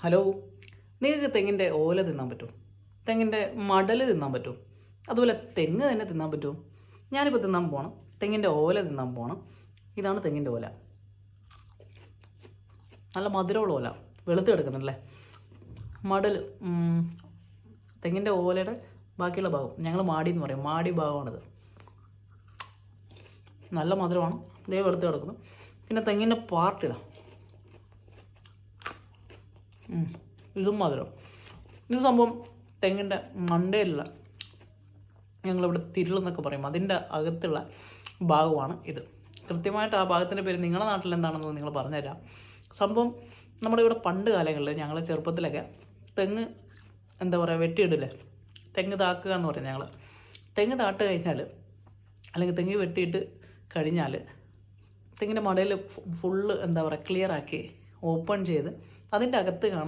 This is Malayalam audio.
ഹലോ, നിങ്ങൾക്ക് തെങ്ങിൻ്റെ ഓല തിന്നാൻ പറ്റുമോ? തെങ്ങിൻ്റെ മടൽ തിന്നാൻ പറ്റുമോ? അതുപോലെ തെങ്ങ് തന്നെ തിന്നാൻ പറ്റുമോ? ഞാനിപ്പോൾ തിന്നാൻ പോകണം, തെങ്ങിൻ്റെ ഓല തിന്നാൻ പോകണം. ഇതാണ് തെങ്ങിൻ്റെ ഓല. നല്ല മധുരമുള്ള ഓല, വെളുത്ത് കിടക്കുന്നുണ്ടല്ലേ. മടൽ, തെങ്ങിൻ്റെ ഓലയുടെ ബാക്കിയുള്ള ഭാഗം ഞങ്ങൾ മാടി എന്ന് പറയും, മാടി ഭാഗമാണിത്. നല്ല മധുരമാണ്, ഇതേ വെളുത്ത് കിടക്കുന്നു. പിന്നെ തെങ്ങിൻ്റെ പാർട്ട് ഇതാ, ഇതും മധുരം. ഇത് സംഭവം തെങ്ങിൻ്റെ മണ്ടയിലുള്ള, ഞങ്ങളിവിടെ തിരുളെന്നൊക്കെ പറയും, അതിൻ്റെ അകത്തുള്ള ഭാഗമാണ് ഇത്. കൃത്യമായിട്ട് ആ ഭാഗത്തിൻ്റെ പേര് നിങ്ങളുടെ നാട്ടിൽ എന്താണെന്ന് നിങ്ങൾ പറഞ്ഞുതരാം. സംഭവം നമ്മുടെ ഇവിടെ പണ്ട് കാലങ്ങളിൽ ഞങ്ങൾ ചെറുപ്പത്തിലൊക്കെ തെങ്ങ് എന്താ പറയുക വെട്ടിയിടില്ലേ, തെങ്ങ് താക്കുക എന്ന് പറയും ഞങ്ങൾ. തെങ്ങ് താട്ട് കഴിഞ്ഞാൽ, അല്ലെങ്കിൽ തെങ്ങ് വെട്ടിയിട്ട് കഴിഞ്ഞാൽ തെങ്ങിൻ്റെ മടയിൽ ഫുള്ള് എന്താ പറയുക ക്ലിയർ ആക്കി ഓപ്പൺ ചെയ്ത് അതിൻ്റെ അകത്ത് കാണും